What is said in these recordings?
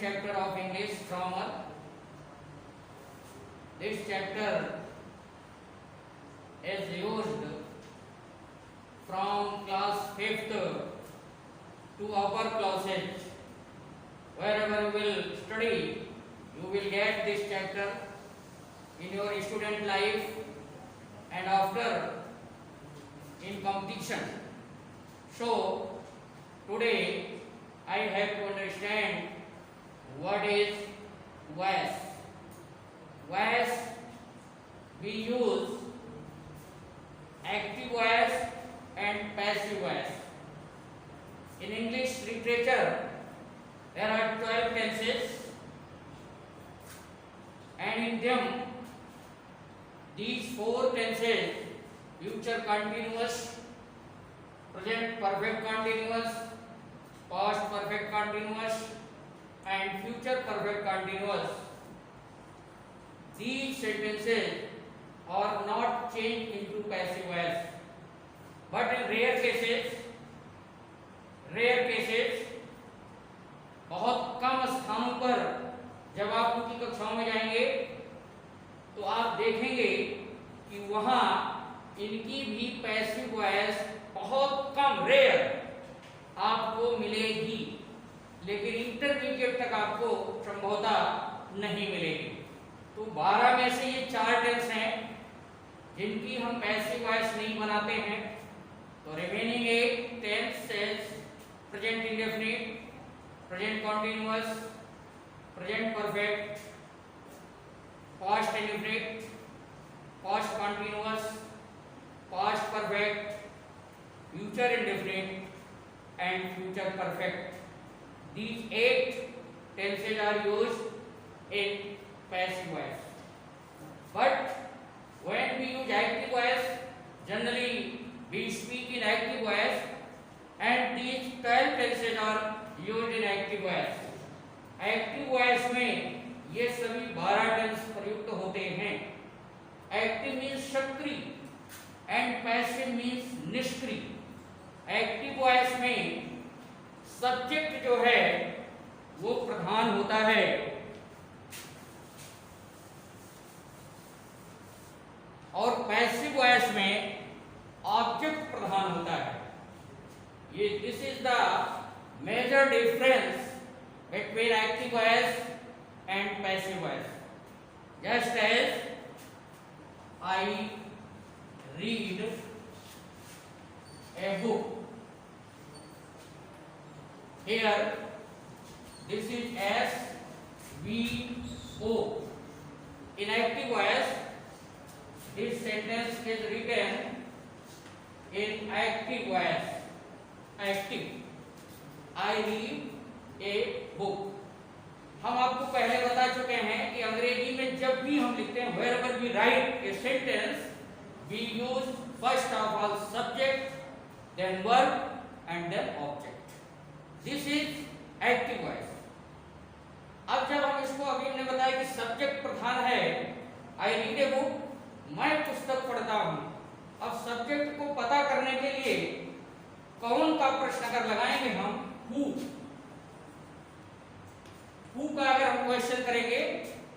chapter of English grammar. This chapter is used from class 5th to upper classes. Wherever you will study, you will get this chapter in your student life and after in competition. So today I have to understand what is voice. Voice, we use active voice and passive voice. In English literature, there are 12 tenses, and in them, these 4 tenses, future continuous, present perfect continuous, past perfect continuous, and future perfect continuous. These sentences are not changed into passive voice, but in rare cases, बहुत कम स्थानों पर जब आप उनकी कक्षाओं में जाएंगे तो आप देखेंगे कि वहां इनकी भी पैसिव वॉइस बहुत कम रेयर आपको मिलेगी, लेकिन इंटरमीडिएट तक आपको संभवतः नहीं मिलेगी। तो 12 में से ये 4 टेंस हैं जिनकी हम पैसिव वॉइस नहीं बनाते हैं। तो remaining 8 tenses present indefinite, present continuous, present perfect, past indefinite, past continuous, past perfect, future indefinite and future perfect. These 8 tenses are used in passive voice. But when we use active voice, generally we speak in active voice, and these 12 tenses are used in active voice. Active voice में ये सभी 12 tense प्रयुक्त होते हैं. Active means सक्रिय and passive means निष्क्रिय. Active voice में subject जो है वो प्रधान होता है और पैसिव वॉइस में ऑब्जेक्ट प्रधान होता है. ये this is the major difference between active voice and passive voice. Just as I read a book, here this is S V O. In active voice, this sentence is written in active voice. Active. I read a book. हम आपको पहले बता चुके हैं कि अंग्रेजी में जब भी हम लिखते हैं, wherever we write a sentence, we use first of all subject, then verb and then object. This is active voice. अब जब हम इसको अभी हमने बताया कि सब्जेक्ट प्रधान है, I read a book, मैं पुस्तक पढ़ता हूं. अब सब्जेक्ट को पता करने के लिए कौन का प्रश्न अगर लगाएंगे हम, हु का अगर हम क्वेश्चन करेंगे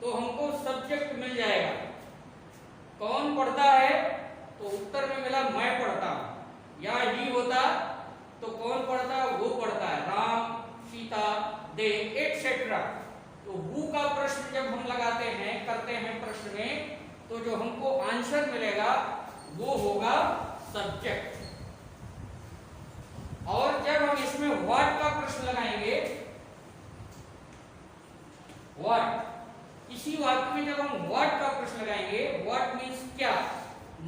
तो हमको सब्जेक्ट मिल जाएगा. कौन पढ़ता है तो उत्तर में मिला मैं पढ़ता हूं, या ही होता तो कौन पढ़ता है, वो पढ़ता है, राम, सीता, दे, एटसेट्रा. तो हु का प्रश्न जब हम लगाते हैं, करते हैं प्रश्न में, तो जो हमको आंसर मिलेगा वो होगा सब्जेक्ट. और जब हम इसमें व्हाट का प्रश्न लगाएंगे, व्हाट, इसी वाक्य में जब हम व्हाट का प्रश्न लगाएंगे, व्हाट मीन्स क्या,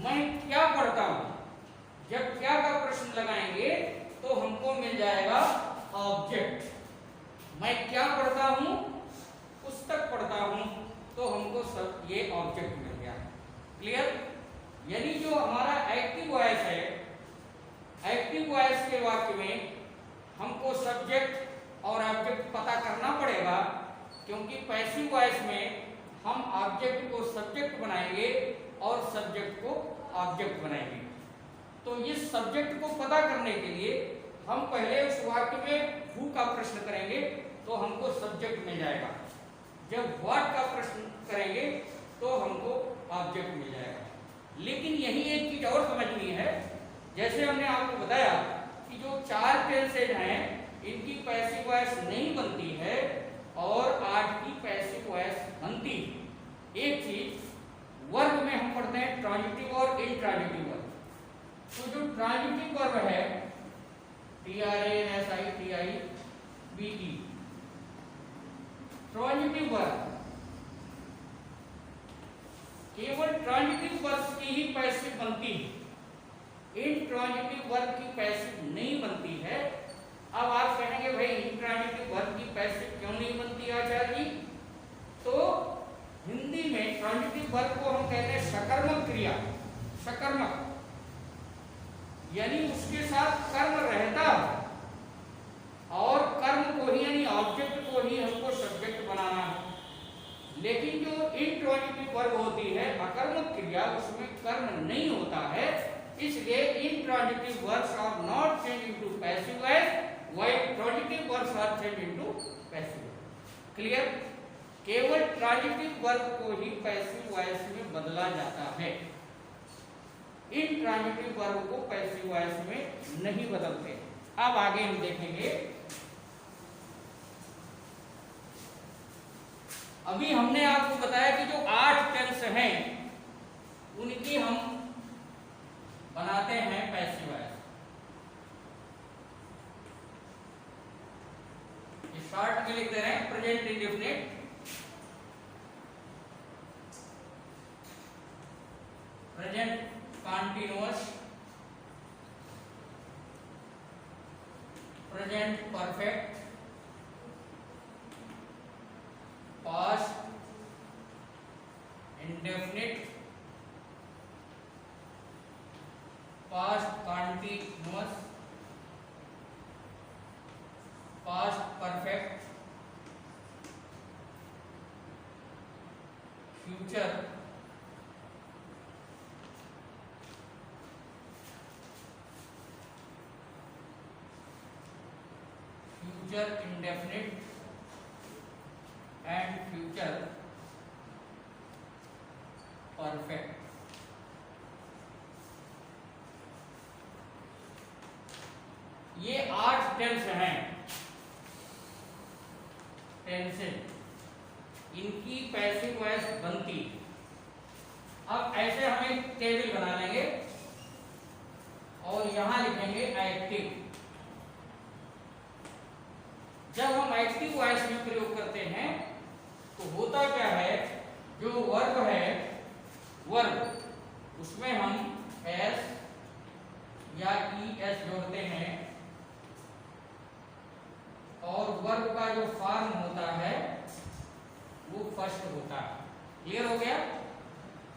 मैं क्या पढ़ता हूं. जब क्या का प्रश्न लगाएंगे तो हमको मिल जाएगा ऑब्जेक्ट. मैं क्या पढ़ता हूं, पुस्तक पढ़ता हूं, तो हमको सब ये ऑब्जेक्ट मिल गया. क्लियर? यानी जो हमारा एक्टिव वॉइस है, एक्टिव वॉइस के वाक्य में हमको सब्जेक्ट और ऑब्जेक्ट पता करना पड़ेगा, क्योंकि पैसिव वॉइस में हम ऑब्जेक्ट को सब्जेक्ट बनाएंगे और सब्जेक्ट को ऑब्जेक्ट बनाएंगे. तो इस सब्जेक्ट को पता करने के लिए हम पहले उस वाक्य में हु का प्रश्न करेंगे, तो हमको सब्जेक्ट मिल जाएगा। जब व्हाट का प्रश्न करेंगे तो हमको ऑब्जेक्ट मिल जाएगा। लेकिन यही एक चीज और समझनी है, जैसे हमने आपको बताया कि जो 4 टेंसेज हैं इनकी पैसिव वॉइस नहीं बनती है और 8 की पैसिव वॉइस बनती है। एक चीज वर्ब में हम पढ़ते हैं ट्रांजिटिव और इंट्रांजिटिव वर्ब। तो जो ट्रांजिटिव वर्ब है TRANSITIVE, ट्रांजिटिव वर्ब केवल ट्रांजिटिव वर्ब की ही पैसिव बनती है, इंट्रांजिटिव वर्ब की पैसिव नहीं बनती है। अब आप कहेंगे भाई इंट्रांजिटिव वर्ब की पैसिव क्यों नहीं बनती आचार्य जी? तो हिंदी में ट्रांजिटिव वर्ब को हम कहते हैं सकर्मक क्रिया। सकर्मक यानी उसके साथ कर्म रहता है और कर्म को ही यानी ऑब्जेक्ट को ही हमको सब्जेक्ट बनाना है। लेकिन जो इंट्रांजिटिव वर्ब होती है अकर्मक क्रिया, उसमें कर्म नहीं होता है, इसलिए intransitive verbs are not change into passive voice, while transitive verbs are change into passive voice. Clear? केवल ट्रांजिटिव वर्ब को ही पैसिव वॉइस में बदला जाता है, इंट्रांजिटिव वर्ब को पैसिव वॉइस में नहीं बदलते। अब आगे हम देखेंगे। अभी हमने आपको बताया कि जो 8 टेंस हैं उनकी हम बनाते हैं पैसिव वॉइस। शॉर्ट में लिखते हैं present indefinite, present continuous, present perfect, past indefinite, past continuous, past perfect, future, future indefinite and future perfect. ये 8 टेंस हैं, टेंसेज, इनकी पैसिव वॉइस बनती। अब ऐसे हम एक टेबल बना लेंगे और यहां लिखेंगे एक्टिव। जब हम एक्टिव वॉइस में प्रयोग करते हैं तो होता क्या है, जो वर्ब है, वर्ब उसमें हम एस या ES जोड़ते हैं और वर्ब का जो फॉर्म होता है वो फर्स्ट होता है। क्लियर हो गया?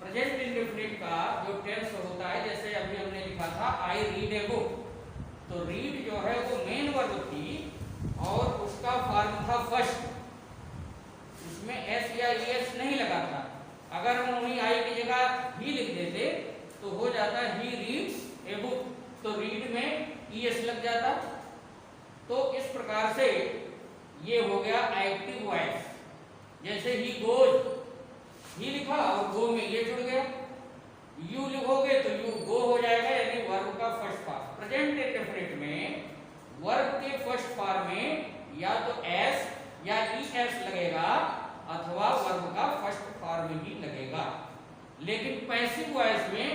प्रेजेंट इंडेफिनिट का जो टेंस होता है, जैसे अभी हमने लिखा था आई रीड ए बुक, तो रीड जो है वो मेन वर्ब थी और उसका फॉर्म था फर्स्ट, उसमें S या ES नहीं लगा था। अगर हम वही आई की जगह ही लिख देते तो हो जाता ही रीड्स ए बुक, तो रीड में ES लग जाता। तो इस प्रकार से ये हो गया एक्टिव वॉइस। जैसे ही गोज, ही लिखा और गो में ये जुड़ गया, यू लिखोगे तो यू गो हो जाएगा, यानी वर्ब का फर्स्ट फॉर्म। प्रेजेंट इंडेफिनिट में वर्ब के फर्स्ट फॉर्म में या तो S या ES लगेगा अथवा वर्ब का फर्स्ट फॉर्म ही लगेगा। लेकिन पैसिव वॉइस में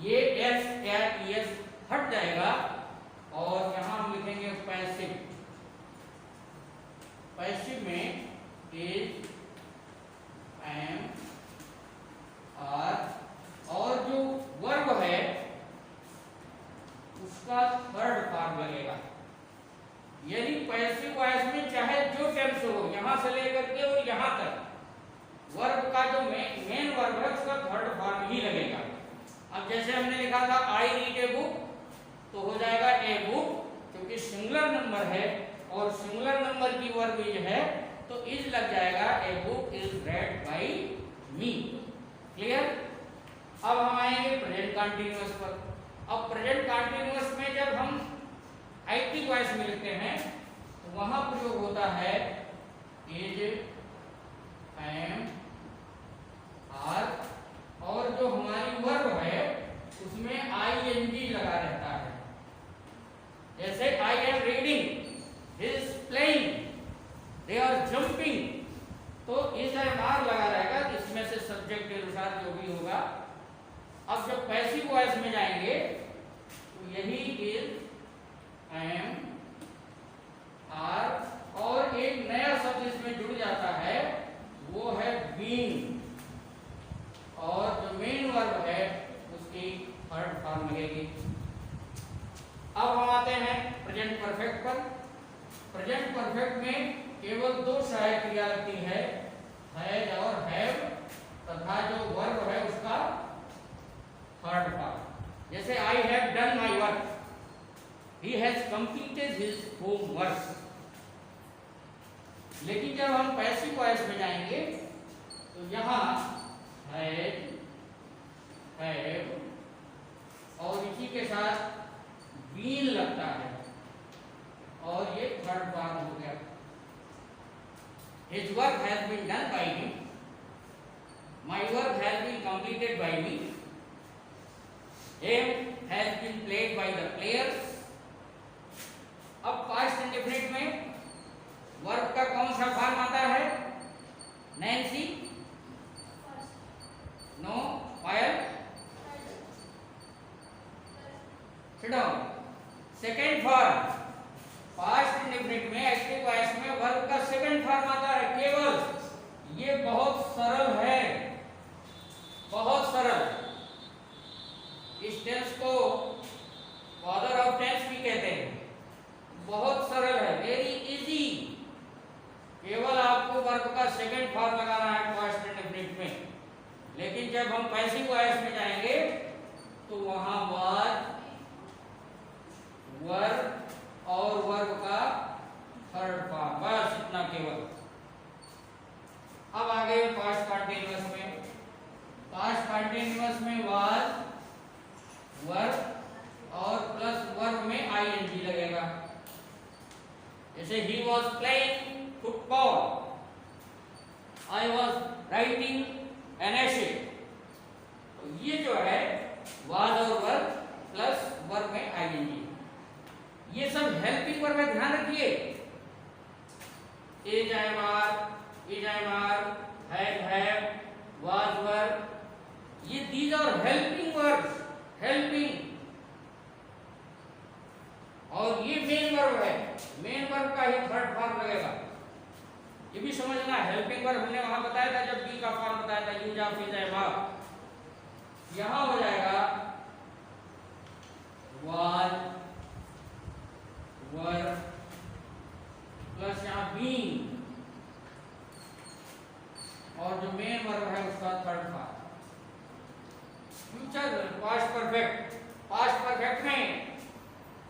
ये S या ES हट जाएगा और यहां हम लिखेंगे पैसिव। पैसिव में इज, एम, आर, और जो वर्ब है उसका थर्ड फॉर्म लगेगा। यानी पैसिव वॉइस में चाहे जो टेंस हो, यहां से लेकर के और यहां तक, वर्ब का जो मेन वर्ब है उसका थर्ड फॉर्म ही लगेगा। अब जैसे हमने लिखा था आई रीड ए बुक, तो हो जाएगा ए बुक, क्योंकि सिंगुलर नंबर है और सिंगुलर नंबर की वर्ब इज है तो इज लग जाएगा, a book is read by me. Clear? अब हम आएंगे प्रेजेंट कंटीन्यूअस पर। अब प्रेजेंट कंटीन्यूअस में जब हम एक्टिव वॉइस में लिखते हैं तो वहां प्रयोग होता है इज, एम, आर, और जो हमारी वर्ब है उसमें आई एन जी लगा रहता है। जैसे I am reading, he is playing, they are jumping, तो इज एम आर लगा रहेगा, इसमें से सब्जेक्ट के अनुसार जो भी होगा। अब जब पैसिव वॉइस में जाएंगे तो यही इज, एम, आर, और एक नया शब्द इसमें जुड़ जाता है, वो है बीइंग, और जो मेन वर्ब है उसकी थर्ड फॉर्म लगेगी। अब हम आते हैं प्रेजेंट परफेक्ट पर। प्रेजेंट परफेक्ट में केवल दो सहायक क्रिया लगती है, हैज और हैव, तथा जो वर्ब है उसका थर्ड फॉर्म। जैसे I have done my work, he has completed his homework. लेकिन जब हम पैसिव वॉइस में जाएंगे तो यहाँ हैज, हैव, और इसी के साथ बीन लगता है, और ये थर्ड फॉर्म हो गया। His work has been done by him, my work has been completed by me, game has been played by the players। अब पास्ट इंडेफिनिट में वर्ब का कौन सा फॉर्म आता है? Nancy, no, Payal, sit down. Second form, past indefinite में active voice में verb का सेकंड फॉर्म आता है केवल। ये बहुत सरल है, बहुत सरल। इस टेंस को फादर ऑफ टेंस भी कहते हैं। बहुत सरल है, वेरी इजी। केवल आपको वर्ब का सेकंड फॉर्म लगाना है पास्ट इंडेफिनिट में। लेकिन जब हम पैसिव वॉइस में जाएंगे तो वहां वाज, वर्ब और वर्ब का थर्ड फॉर्म, बस इतना केवल। अब आ गए पास्ट कंटीन्यूअस में। पास्ट कंटीन्यूअस में वाज, वर्ब और प्लस वर्ब में आईएनजी लगेगा। जैसे he was playing football, I was writing an essay. तो ये जो है वाज और वर्ब प्लस वर्ब में आईएनजी, ये सब हेल्पिंग वर्ब है, ध्यान रखिए। Is, am are, have, was verb, ये these are helping verbs, helping. और ये मेन वर्ब है, मेन वर्ब का ही थर्ड फॉर्म लगेगा। ये भी समझना, हेल्पिंग वर्ब हमने वहां बताया था जब बी का फॉर्म बताया था, use of, is, am, are. यहां हो जाएगा वाज, वर्ब प्लस यहाँ बीइंग, और जो मेन वर्ब है उसका third form. Future past perfect, past perfect में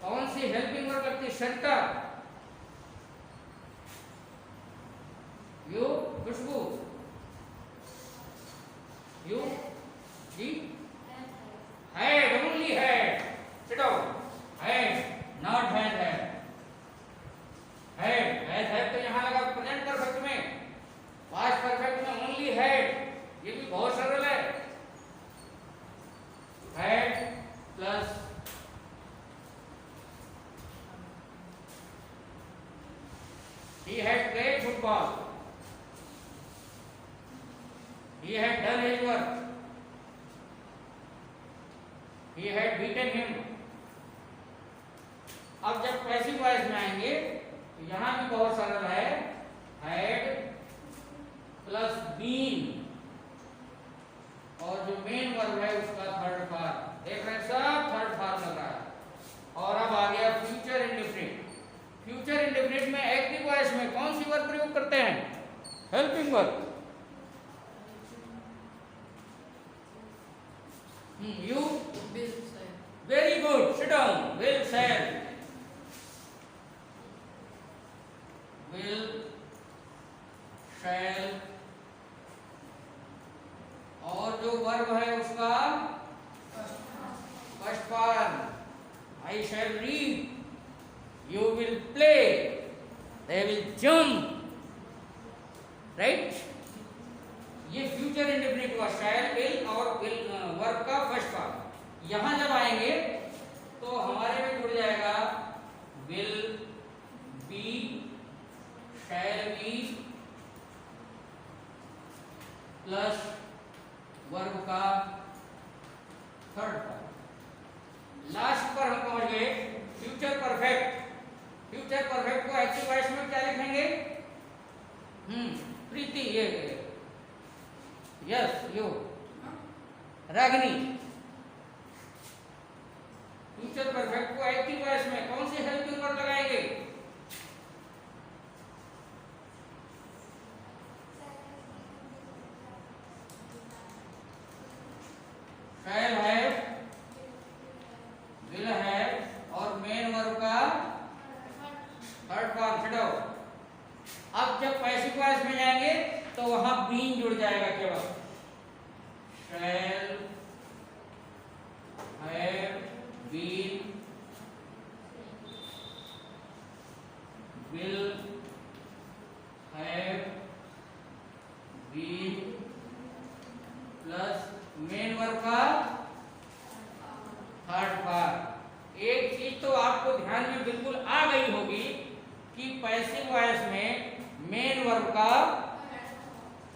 कौन सी हेल्पिंग वर्ब लगती है? शेल्टर, यू, खुशबू, यू, जी, had, only had, sit down, had, not had, had तो यहाँ लगा प्रेजेंट परफेक्ट में। पास्ट परफेक्ट में ओनली हैड, ये भी बहुत सरल है। Had plus he had played football, he had done his work, he had beaten him। अब जब पैसिव वॉइस में आएंगे तो यहां भी बहुत सरल है, हैड प्लस बीन, और जो मेन वर्ब है उसका थर्ड फॉर्म। देख रहे हैं सब थर्ड फॉर्म लग रहा है। और अब आ गया फ्यूचर इंडेफिनिट। फ्यूचर इंडेफिनिट में एक्टिव वॉइस में कौन सी वर्ब प्रयोग करते हैं? Helping verb. You, very good, sit down, will shall, will, shall, और जो वर्ब है उसका first form. I shall read, you will play, they will jump, right. ये फ्यूचर इंडेफिनिट हुआ, शैल, विल और विल वर्ब का फर्स्ट फॉर्म। यहां जब आएंगे तो हमारे में जुड़ जाएगा will be, shall B plus verb का थर्ड फॉर्म। लास्ट पर हम पहुंच गए फ्यूचर परफेक्ट। फ्यूचर परफेक्ट को एक्टिव वॉइस में क्या लिखेंगे? प्रीति, ये यस, यो, रागिनी। फ्यूचर परफेक्ट को एक्टिव वॉइस में कौन सी हेल्पिंग वर्ब लगाएंगे? शैल है, विल है और मेन वर्ब का थर्ड फॉर्म छटाओ। अब जब पैसिव वॉइस में जाएंगे तो वहां बीन जुड़ जाएगा केवल। Shall, have, been, will, have, been plus main verb का थर्ड फॉर्म। एक चीज तो आपको ध्यान में बिल्कुल आ गई होगी कि पैसिव वॉइस में मेन वर्ब का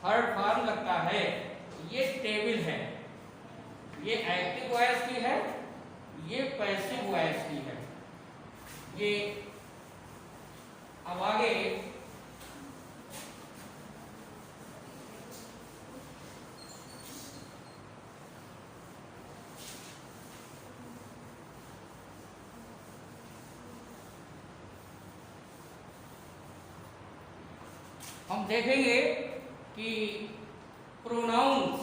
थर्ड फॉर्म लगता है। ये टेबल है, ये एक्टिव वॉइस की है, ये पैसिव वॉइस की है। ये अब आगे हम देखेंगे कि प्रोनाउंस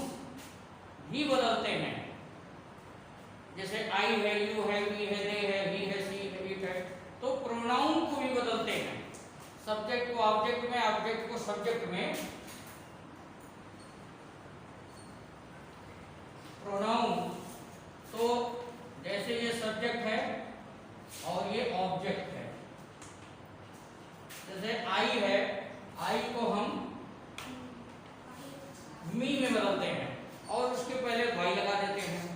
भी बदलते हैं। जैसे आई है, यू है, वी है, दे है, ही है, सी है, इट है, तो प्रोनाउन को भी बदलते हैं। सब्जेक्ट को ऑब्जेक्ट में, ऑब्जेक्ट को सब्जेक्ट में। प्रोनाउन तो जैसे ये सब्जेक्ट है और ये ऑब्जेक्ट है। जैसे आई है, आई को हम मी में बदलते हैं और उसके पहले वाई लगा देते हैं।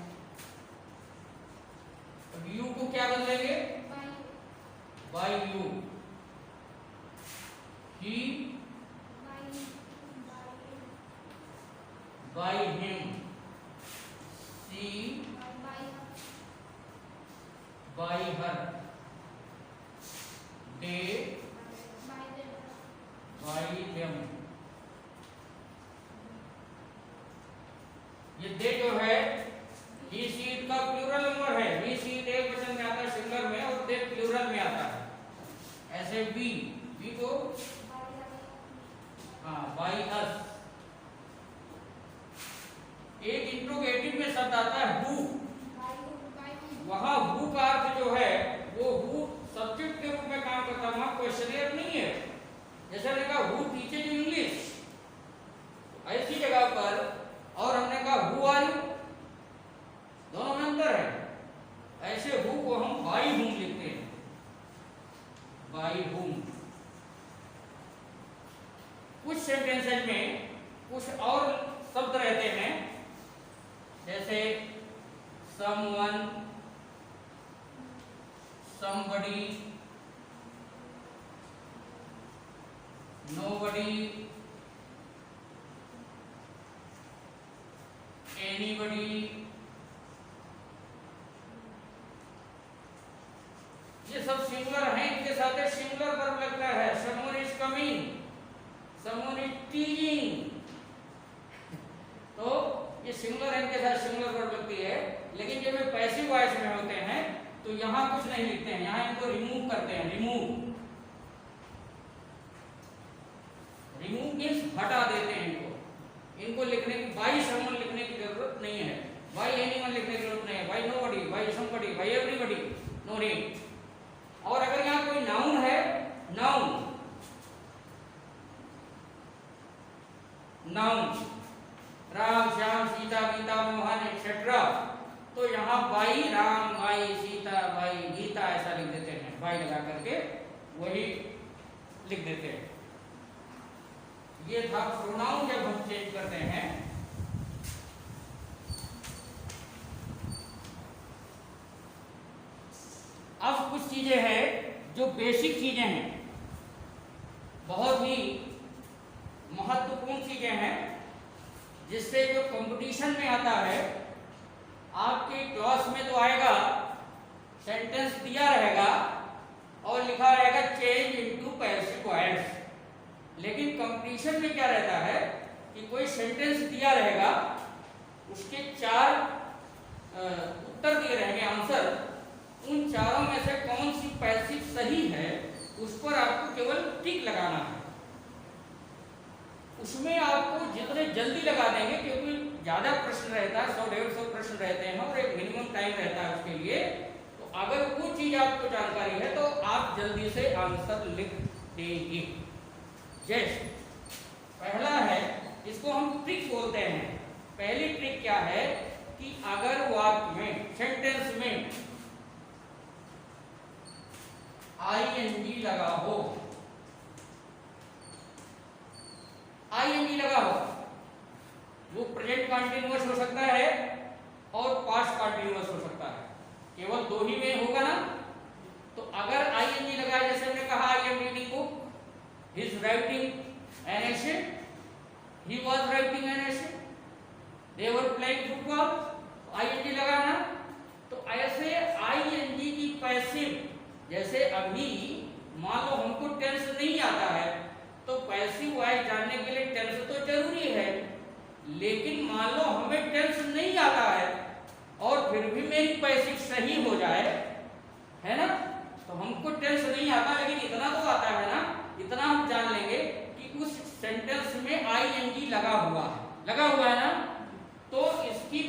यू को क्या बदलेंगे? By you. He by him. She by her. They by them. ये दे जो है ही सीट का प्लूरल नंबर है। ही सीट एक वचन में आता है सिंगुलर में और दे प्लूरल में आता है। ऐसे वी, वी को बाय अस। एक इंट्रोगेटिव में शब्द आता है हु। वहां हु का अर्थ जो है वो हु सब्जेक्ट के रूप में काम करता है, वहां क्वेश्चनियर नहीं है। जैसे हमने कहा हु टीचेज इंग्लिश, ऐसी जगह पर और हमने कहा हु आर यू, दोनों में अंतर है। ऐसे हु को हम बाय हुम लिखते हैं, बाय हुम। कुछ सेंटेंसेज में कुछ और शब्द रहते हैं, जैसे someone, somebody, nobody, anybody। ये सब सिंगुलर हैं, इनके साथ सिंगुलर वर्ब लगता है। someone is coming, someone is teaching, तो ये सिंगुलर इनके साथ सिंगुलर वर्ब लगती है। लेकिन जब ये पैसिव वॉइस में होते हैं तो यहाँ कुछ नहीं लिखते हैं, यहाँ इनको रिमूव करते हैं। रिमूव मीन्स हटा देते हैं इनको। इनको लिखने की, बाय समवन लिखने की जरूरत नहीं है, बाय एनीवन लिखने की जरूरत नहीं है, by nobody, by somebody, by everybody, no need. और अगर यहाँ कोई नाउन है, नाउन राम, श्याम, सीता, गीता, मोहन एक्सेट्रा, तो यहाँ by Ram, by Sita, by Geeta ऐसा लिख देते हैं, बाई लगा करके वही लिख देते हैं। ये था प्रोनाउन जब हम चेंज करते हैं। अब कुछ चीजें हैं जो बेसिक चीजें हैं, बहुत ही महत्वपूर्ण चीजें हैं, जिससे जो कंपटीशन में आता है, आपके क्लास में तो आएगा, सेंटेंस दिया रहेगा और लिखा रहेगा चेंज इनटू पैसिव वॉइस, लेकिन कंपटीशन में क्या रहता है कि कोई सेंटेंस दिया रहेगा, उसके 4 उत्तर दिए रहेंगे, आंसर, उन चारों में से कौन सी पैसिव सही है उस पर आपको केवल टिक लगाना है। उसमें आपको जितने जल्दी लगा देंगे, क्योंकि ज्यादा प्रश्न रहता है, 100-150 प्रश्न रहते हैं और एक मिनिमम टाइम रहता है उसके लिए, तो अगर वो चीज आपको जानकारी है तो आप जल्दी से आंसर लिख देंगे। जैसे पहला है, इसको हम ट्रिक बोलते हैं। पहली ट्रिक क्या है कि अगर वाक्य में, सेंटेंस में आईएनजी लगा हो, आईएनजी लगा हो, वो प्रेजेंट कंटीन्यूअस हो सकता है और पास्ट कंटीन्यूअस हो सकता है, केवल 2 ही में होगा ना। तो अगर आईएनजी लगा है, जैसे हमने कहा आई am reading book, he is writing an essay, he was writing an essay, they were playing football, ING लगा ना। तो ऐसे आईएनजी की पैसिव, जैसे अभी मान लो हमको टेंस नहीं आता है, तो पैसिव वॉइस जानने के लिए टेंस तो जरूरी है, लेकिन मान लो हमें टेंस नहीं आता है और फिर भी मेरी पैसिव सही हो जाए, है ना, तो हमको टेंस नहीं आता लेकिन इतना तो आता है ना, इतना हम जान लेंगे कि उस सेंटेंस में आईएनजी लगा हुआ है ना, तो इसकी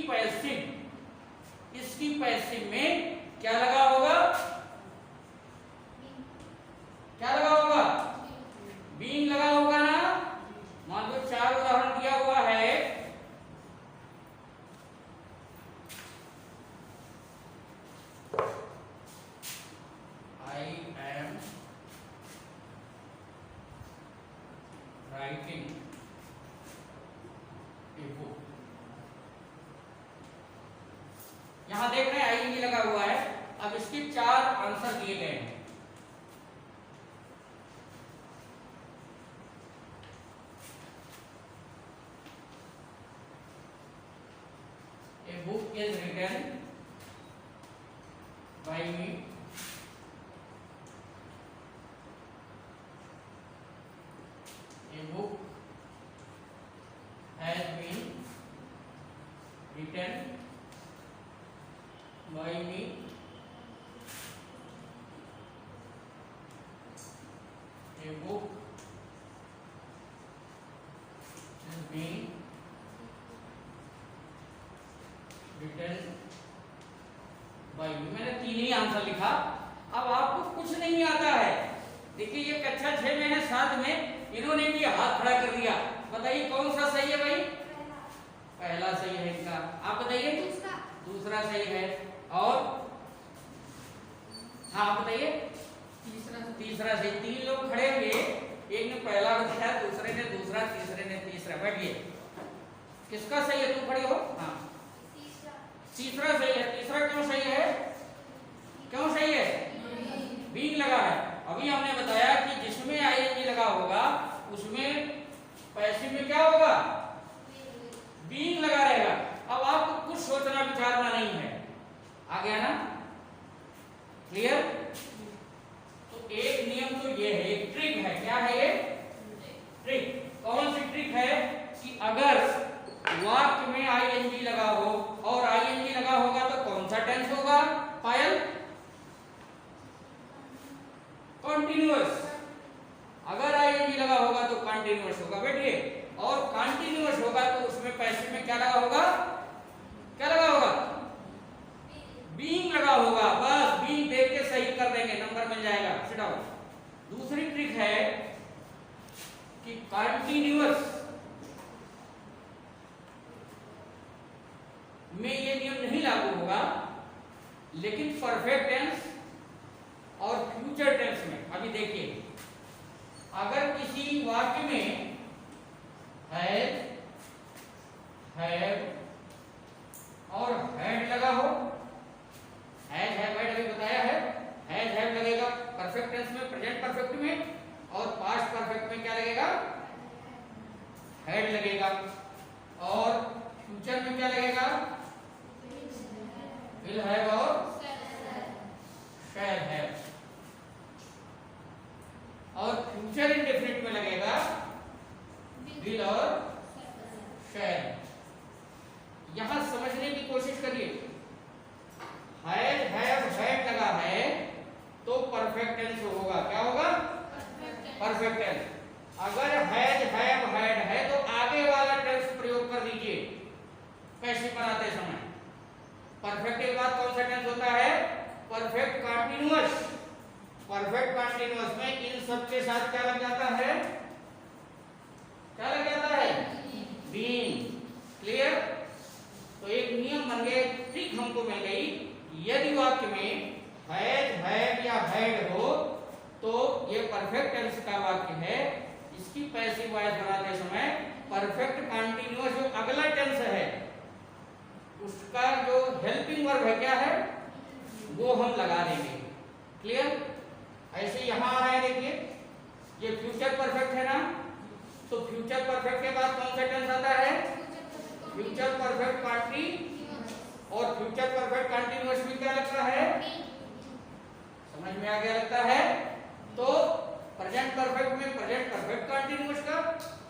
पैसिव में क्या लगा होगा, क्या लगा होगा, बीइंग लगा होगा ना। मान लो 4 उदाहरण दिया हुआ है, I am writing a book, यहां देख रहे हैं आईएनजी लगा हुआ है। अब इसके 4 आंसर दिए गए हैं। A book is written by me, a book has been written by me, a book has been written by me। मैंने 3 ही आंसर लिखा। अब आपको कुछ नहीं आता है, देखिए ये कक्षा 6 में है, 7 में इन्होंने भी हाथ खड़ा कर दिया। बताइए कौन सा सही है भाई? पहला सही है इनका। आप बताइए। दूसरा सही है। और हाँ आप बताइए। तीसरा सही। 3 लोग खड़े हुए, एक ने पहला बताया, दूसरे ने दूसरा, तीसरे ने तीसरा। बैठिए, किसका सही है? तुम खड़े हो। हाँ तीसरा सही है। तीसरा क्यों सही है? क्यों सही है? बीइंग लगा है। अभी हमने बताया कि जिसमें आईएनजी लगा होगा उसमें पैसिव में क्या होगा? बीइंग लगा रहेगा। अब आपको कुछ सोचना विचारना नहीं है, आ गया ना? क्लियर? तो एक नियम तो ये है, एक ट्रिक है। क्या है ये ट्रिक? कौन सी ट्रिक है कि अगर वाक्य में आईएनजी लगा हो, और आईएनजी लगा होगा तो कौन सा टेंस होगा पायल? कंटीन्यूअस। अगर आईएनजी लगा होगा तो कंटीन्यूअस होगा। बैठिए। और कंटीन्यूअस होगा तो उसमें पैसिव में क्या लगा होगा? क्या लगा होगा? बीइंग लगा होगा। बस बीइंग देख के सही कर देंगे, नंबर मिल जाएगा। Sit down. दूसरी ट्रिक है कि कंटीन्यूअस में ये नियम नहीं लागू होगा, लेकिन परफेक्ट टेंस और फ्यूचर टेंस में। अभी देखिए, अगर किसी वाक्य में हैड लगेगा। और फ्यूचर में क्या लगेगा? विल हैव और शैल हैव। और फ्यूचर इंडेफिनिट में लगेगा विल और शैल। यहां समझने की कोशिश करिए, हैज हैव हैड लगा है तो परफेक्ट टेंस होगा। क्या होगा? Perfect tense. अगर हैज हैव हैड है तो आगे वाला टेंस प्रयोग कर दीजिए पैसिव बनाते समय। परफेक्ट के बाद कौन सा टेंस होता है? Perfect continuous. परफेक्ट कंटीन्यूअस में इन सब के साथ क्या लग जाता है? क्या लग जाता है? बीइंग। क्लियर? तो एक नियम बन गया, ट्रिक हमको मिल गई। यदि वाक्य में हैज हैव या हैड हो तो ये परफेक्ट टेंस का वाक्य है। इसकी पैसिव वॉइस बनाते समय परफेक्ट कंटीन्यूअस जो अगला टेंस है उसका जो हेल्पिंग वर्ब है क्या है वो हम लगा देंगे। क्लियर? ऐसे यहां आ रहा है, देखिए ये फ्यूचर परफेक्ट है ना, तो फ्यूचर परफेक्ट के बाद कौन सा टेंस आता है? Future perfect continuous. और फ्यूचर परफेक्ट कंटीन्यूअस में क्या लगता है? समझ में आ गया लगता है? तो प्रेजेंट परफेक्ट में प्रेजेंट परफेक्ट कंटीन्यूअस का,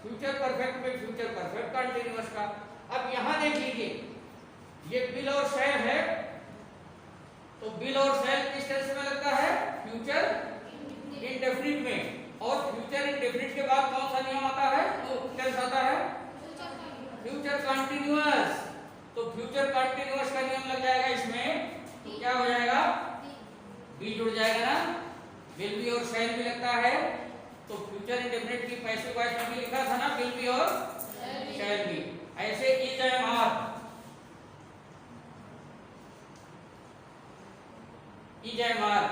फ्यूचर परफेक्ट में फ्यूचर परफेक्ट कंटीन्यूअस का। अब यहां देख लीजिए ये विल और शैल है, तो विल और शैल किस टेंस में लगता है? फ्यूचर इंडेफिनिट में। और फ्यूचर इंडेफिनिट के बाद कौन सा नियम आता है? तो टेंस आता है फ्यूचर कंटीन्यूअस। तो फ्यूचर कंटीन्यूअस का नियम लग जाएगा इसमें, तो क्या हो जाएगा? बी जुड़ जाएगा ना, विल बी और शैल भी लगता है। तो फ्यूचर इंडेफिनिट की पैसिव वॉइस में भी लिखा था ना विल बी और शैल बी। ऐसे is am are, is am are,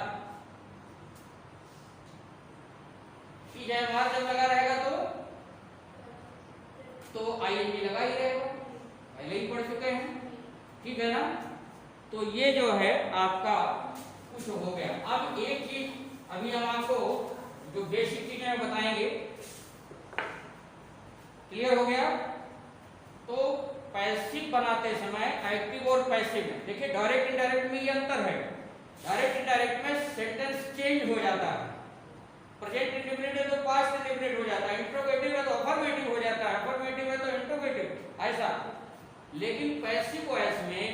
is am are जब लगा रहेगा तो आईएनजी लगा ही रहेगा, पहले ही पढ़ चुके हैं। ठीक है ना? तो ये जो है आपका कुछ हो गया। अब एक चीज अभी हम आपको जो बेसिक चीजें बताएंगे, क्लियर हो गया? तो पैसिव बनाते समय एक्टिव और पैसिव में देखिए डायरेक्ट इनडायरेक्ट में ये अंतर है। डायरेक्ट इनडायरेक्ट में सेंटेंस चेंज हो जाता है। प्रेजेंट इंडेफिनिट है तो पास्ट इंडेफिनिट हो जाता है, इंट्रोगेटिव है तो अफर्मेटिव हो जाता है, अफर्मेटिव है तो इंट्रोगेटिव, ऐसा। लेकिन पैसिव वॉइस में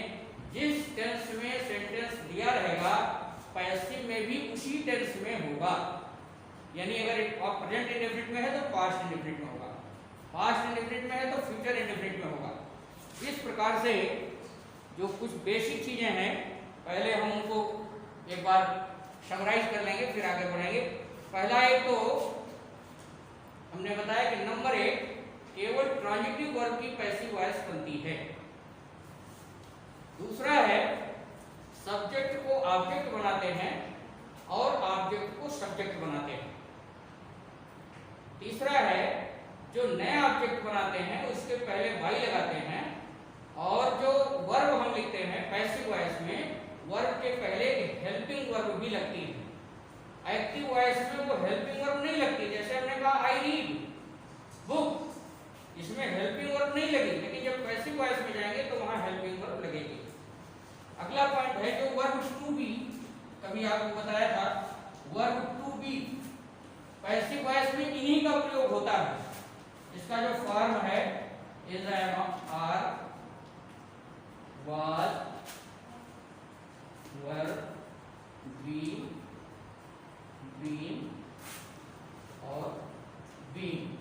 जिस टेंस में सेंटेंस दिया रहेगा पैसिव में भी उसी टेंस में होगा। यानी अगर प्रेजेंट इंडेफिनिट में है तो पास्ट इंडेफिनिट में होगा, पास्ट इंडेफिनिट में है तो फ्यूचर इंडेफिनिट में होगा। इस प्रकार से जो कुछ बेसिक चीजें हैं पहले हम उनको एक बार समराइज कर लेंगे, फिर आगे बढ़ेंगे। पहला एक तो हमने बताया कि नंबर एक, केवल ट्रांजिटिव वर्ब की पैसिव वॉइस बनती है। दूसरा है सब्जेक्ट को ऑब्जेक्ट बनाते हैं और ऑब्जेक्ट को सब्जेक्ट बनाते हैं। तीसरा है जो नए ऑब्जेक्ट बनाते हैं उसके पहले वाई लगाते हैं, और जो वर्ब हम लिखते हैं पैसिव वॉइस में वर्ब के पहले हेल्पिंग वर्ब भी लगती है। एक्टिव वॉइस में वो हेल्पिंग वर्ब नहीं लगती, जैसे हमने कहा आई रीड बुक, इसमें हेल्पिंग वर्ब नहीं लगी, लेकिन जब पैसिव वॉइस में जाएंगे तो वहां हेल्पिंग वर्ब लगेगी। अगला पॉइंट है जो वर्ब टू बी, कभी आपको बताया था verb to be passive voice में इन्हीं का प्रयोग होता है। इसका जो फॉर्म है is are was were be been और बीन,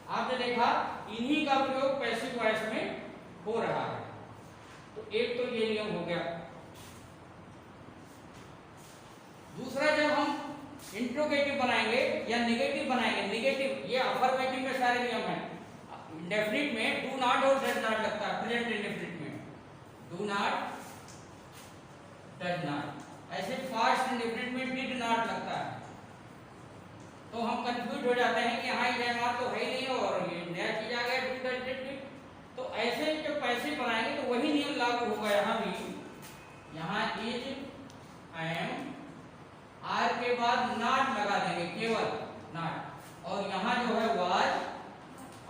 आपने देखा इन्हीं का प्रयोग पैसिव वॉइस में हो रहा है। तो एक तो ये नियम हो गया। दूसरा जब हम इंट्रोगेटिव बनाएंगे या नेगेटिव बनाएंगे, नेगेटिव ये अफर्मेटिव में सारे नियम हैं। इंडेफिनिट में डू नॉट और डज नॉट लगता है, प्रेजेंट इंडेफिनिट में डू नॉट डज नॉट, ऐसे पास्ट इंडेफिनिट में डिड नॉट लगता है। तो हम कंफ्यूज हो जाते हैं कि हाँ ये तो है ही नहीं और ये नया चीज आ गया डू डज डिड। तो ऐसे जो पैसिव बनाएंगे तो वही नियम लागू होगा यहाँ भी। यहाँ इज एम आर के बाद नॉट लगा देंगे, केवल नॉट, और यहाँ जो है वाज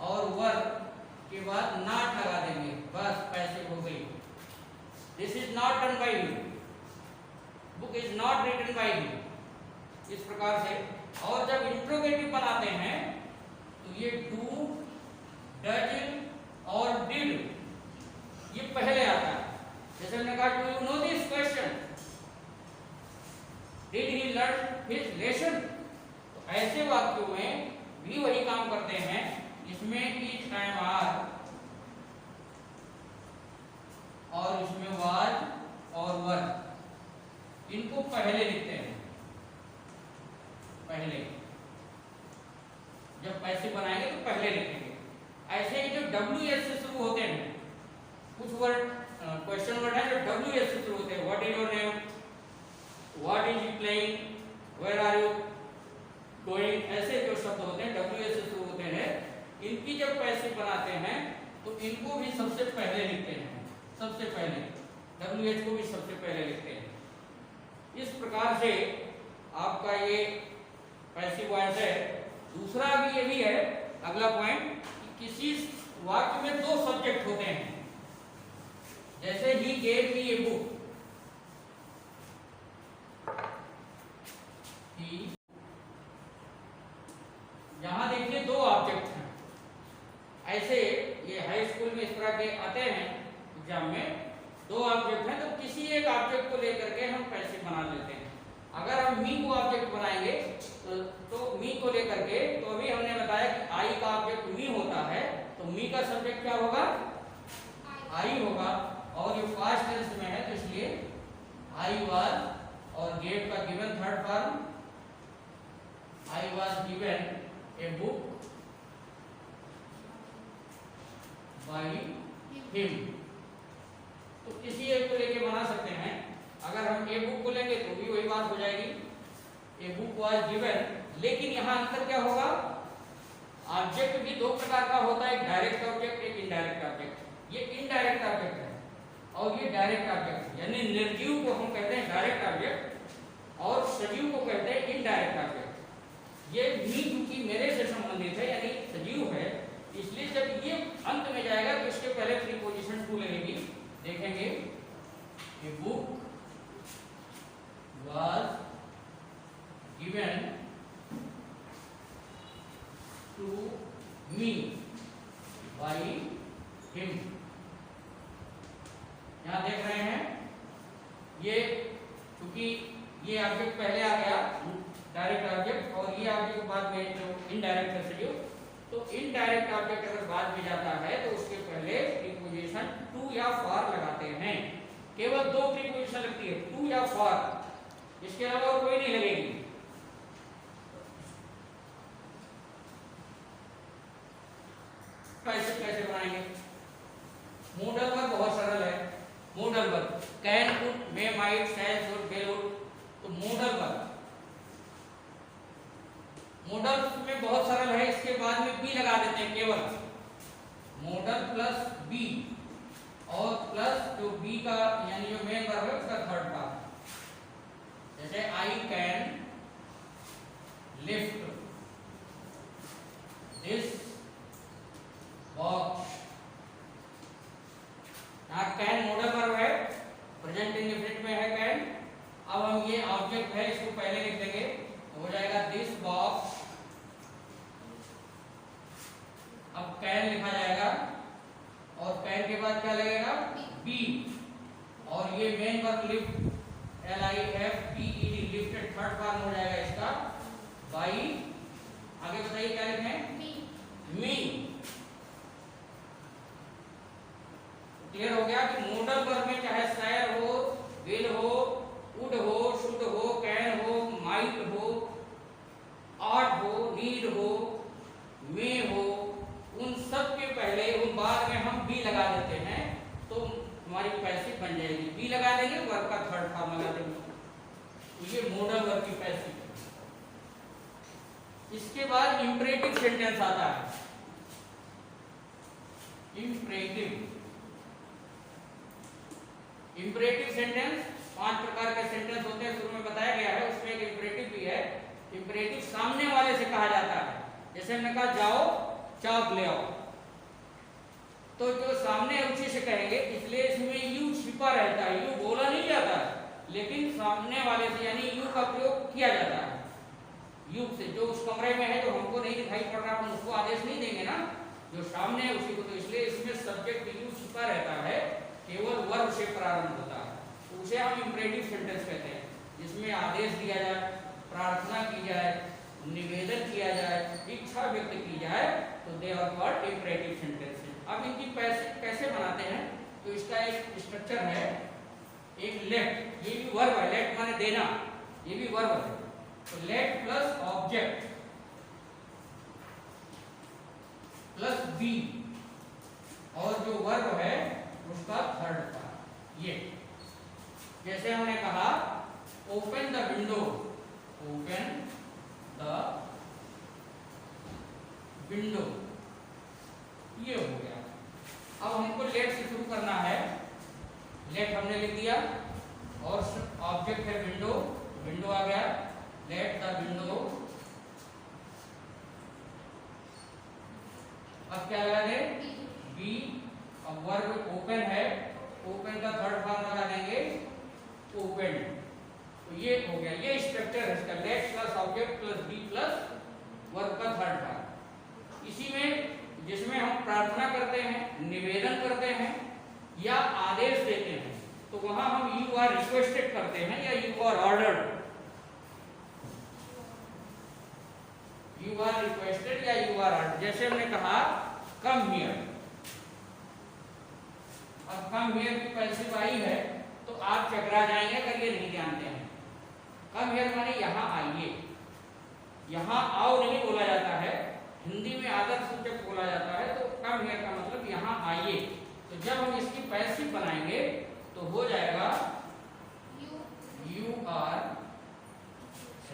और वर बनाएंगे तो पहले लिखेंगे। ऐसे ही जो WH से शुरू होते हैं, कुछ वर्ड क्वेश्चन वर्ड है जो WH से शुरू होते हैं, what is your name, what is you playing, where are you going, ऐसे जो शब्द होते हैं WH से शुरू होते हैं, इनकी जब पैसिव बनाते हैं तो इनको भी सबसे पहले लिखते हैं, सबसे पहले WH को भी सबसे पहले लिखते हैं। इस प्रकार से आपका ये पैसिव वॉइस है। दूसरा भी ये भी है, अगला पॉइंट, कि किसी वाक्य में दो सब्जेक्ट होते हैं। जैसे he gave me a book, यहां देखिए दो ऑब्जेक्ट हैं। ऐसे ये हाई स्कूल में इस तरह के आते हैं एग्जाम में, दो ऑब्जेक्ट हैं तो किसी एक ऑब्जेक्ट को लेकर के हम पैसिव बना लेते हैं। अगर हम मी को ऑब्जेक्ट बनाएंगे तो मी को लेकर के, तो अभी हमने बताया कि आई का ऑब्जेक्ट मी होता है, तो मी का सब्जेक्ट क्या होगा, आई होगा, और ये पास्ट टेंस में है तो इसलिए आई वाज, और गेव का given third form, I was given a book by him. तो किसी एक को लेके बना सकते हैं। अगर हम ए बुक को लेंगे तो भी वही बात हो जाएगी, ए बुक वाज गिवन, लेकिन यहाँ अंतर क्या होगा, ऑब्जेक्ट भी दो प्रकार का होता है, एक डायरेक्ट ऑब्जेक्ट, एक इनडायरेक्ट ऑब्जेक्ट। ये इनडायरेक्ट ऑब्जेक्ट है और ये डायरेक्ट ऑब्जेक्ट, यानी निर्जीव को हम कहते हैं डायरेक्ट ऑब्जेक्ट और सजीव को कहते हैं इनडायरेक्ट ऑब्जेक्ट। ये भी क्योंकि मेरे से संबंधित है यानी सजीव है, इसलिए जब ये अंत में जाएगा तो इसके पहले प्रीपोजिशन टू लगेगी। देखेंगे, a book was given to me by him। यहां देख रहे हैं, ये क्योंकि ये ऑब्जेक्ट पहले आ गया डायरेक्ट ऑब्जेक्ट, और ये ऑब्जेक्ट बाद में जो इनडायरेक्ट है सजीव, तो इनडायरेक्ट ऑब्जेक्ट अगर बाद में जाता है तो उसके पहले प्रीपोजिशन टू या फॉर लगाते हैं। केवल दो प्रीपोजिशन लगती है, टू या फॉर, इसके अलावा और कोई नहीं लगेगी। कैसे कैसे बनाएंगे, मोडल वर्ब बहुत सरल है। Modal verb can, could, may, might, shall, should, will, would, तो मोडल वर्ब मोडल में बहुत सरल है, इसके बाद में बी लगा देते हैं केवल, मोडल प्लस बी, और प्लस जो बी का यानी जो मेन वर्ब है उसका थर्ड पार्ट। जैसे I can lift this box, यहाँ कैन मॉडल वर्ब है, प्रेजेंट इंडेफिनिट में है कैन। अब हम ये ऑब्जेक्ट है इसको पहले लिख देंगे, तो हो जाएगा दिस बॉक्स। अब कैन लिखा जाएगा और कैन के बाद क्या लगेगा, बी, और ये main verb lift, LIFTED, lifted, third form हो जाएगा इसका बाई। आगे बताइए क्या लिखें, मी। क्लियर हो गया कि मोडल वर्ब में चाहे शैल हो, विल हो, वुड हो, शुड हो, कैन हो, माइट हो, ऑट हो, नीड हो, मे हो, उन सब के पहले उन बाद में हम बी लगा देते हैं तो हमारी पैसिव बन जाएगी। बी लगा देंगे, वर्ब का थर्ड फॉर्म लगा देंगे, तो ये मोडल वर्ब की पैसिव। इसके बाद इंपरेटिव सेंटेंस आता है। इंपरेटिव सेंटेंस 5 प्रकार के सेंटेंस होते हैं, शुरू में बताया गया है, उसमें एक इंपरेटिव भी है। इंपरेटिव सामने वाले से कहा जाता है, जैसे हमने कहा जाओ चाप ले आओ, तो जो सामने उसी से कहेंगे, इसलिए इसमें यू छिपा रहता है, यू बोला नहीं जाता है, लेकिन सामने वाले से यानी यू का प्रयोग किया जाता है। यू से जो उस कमरे में है, जो हमको नहीं दिखाई पड़ रहा, हम उसको आदेश नहीं देंगे ना, जो सामने है उसी को, तो इसलिए इसमें सब्जेक्ट यू छिपा रहता है, केवल वर्ब से प्रारंभ होता है, तो उसे हम इंपरेटिव सेंटेंस कहते हैं, जिसमें आदेश दिया जाए, प्रार्थना की जाए, निवेदन किया जाए, इच्छा व्यक्त की जाए, तो they are called imperative sentences. अब इनकी कैसे बनाते हैं, तो इसका एक स्ट्रक्चर है। एक लेट, ये भी वर्ब है, लेट माने देना, ये भी वर्ब है, तो लेट प्लस ऑब्जेक्ट, बी और जो वर्ब है उसका थर्ड पार्ट। ये जैसे हमने कहा open the window, open the window, ये हो गया। अब हमको लेट से शुरू करना है। लेट हमने लिख दिया और ऑब्जेक्ट है विंडो, विंडो आ गया। लेट द विंडो, अब क्या लगा दें, बी। अब वर्ब ओपन है, ओपन का थर्ड फॉर्म लगा देंगे ओपन। तो ये हो गया, ये स्ट्रक्चर है इसका, let plus object plus be plus verb का थर्ड फॉर्म। इसी में जिसमें हम प्रार्थना करते हैं, निवेदन करते हैं या आदेश देते हैं, तो वहां हम यू आर रिक्वेस्टेड करते हैं या you are ordered, you are requested या यू आर ऑर्डर्ड। जैसे हमने कहा कम हियर, अब कम हियर की पैसिव आई है तो आप चकरा जाएंगे अगर ये नहीं जानते हैं। कम हियर माने यहाँ आइए, यहाँ आओ नहीं बोला जाता है, हिंदी में आदर सूचक बोला जाता है। तो कम हियर का मतलब यहाँ आइए। तो जब हम इसकी पैसिव बनाएंगे तो हो जाएगा यू आर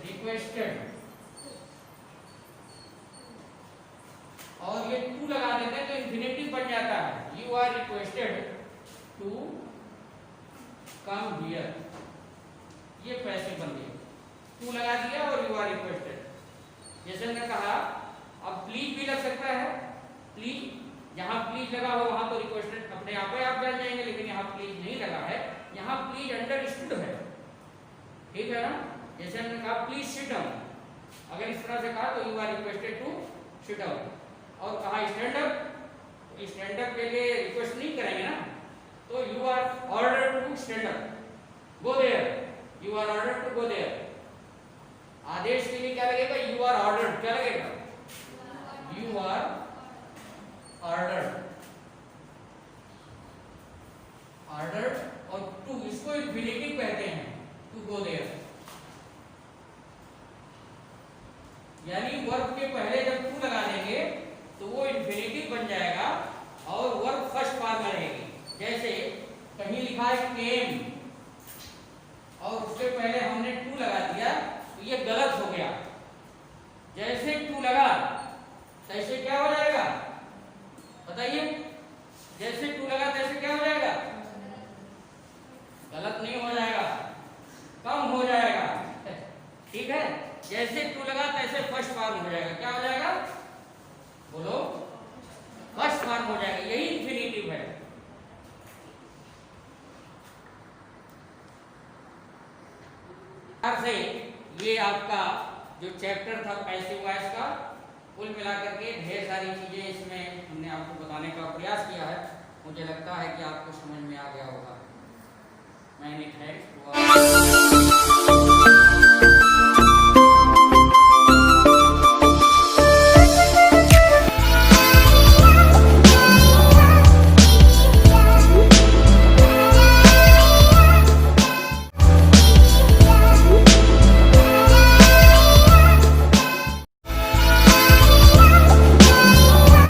रिक्वेस्टेड, और ये टू लगा देते हैं तो इंफिनिटिव बन जाता है, you are requested to come here, ये पैसिव बन गया। टू लगा दिया और यू आर रिक्वेस्टेड। जैसे मैंने कहा अब प्लीज भी लग सकता है, प्लीज, जहां प्लीज लगा हो वहां तो रिक्वेस्टेड अपने आप ही आप जान जाएंगे, लेकिन यहाँ प्लीज नहीं लगा है, यहाँ प्लीज अंडरस्टूड है, ठीक है ना। जैसे हमने कहा प्लीज सिट डाउन, अगर इस तरह से कहा तो you are requested to sit down. और कहा स्टैंड अप, तो स्टैंड अप के लिए रिक्वेस्ट नहीं करेंगे ना, तो you are ordered to stand up, go there, you are ordered to go there. आदेश के लिए क्या लगेगा, यू आर ऑर्डर्ड, क्या लगेगा, यू आर ऑर्डर्ड, ऑर्डर्ड। और टू, इसको इंफिनिटिव कहते हैं, टू गो देयर। यानी वर्ब के पहले जब टू लगा देंगे तो वो इंफिनिटिव बन जाएगा और वर्ब फर्स्ट फॉर्म में रहेगी। जैसे कहीं लिखा है केम और उसके पहले हमने टू लगा दिया तो ये गलत हो गया। जैसे टू लगा तैसे क्या हो जाएगा बताइए, जैसे टू लगा तैसे क्या हो जाएगा, गलत नहीं हो जाएगा, कम हो जाएगा, ठीक है। जैसे टू लगा तैसे फर्स्ट फॉर्म हो जाएगा, क्या हो जाएगा बोलो, फर्स्ट फॉर्म हो जाएगा, यही इंफिनिटिव है। से ये आपका जो चैप्टर था पैसिव वॉइस का, कुल मिलाकर के ढेर सारी चीजें इसमें हमने आपको बताने का प्रयास किया है। मुझे लगता है कि आपको समझ में आ गया होगा। Many thanks.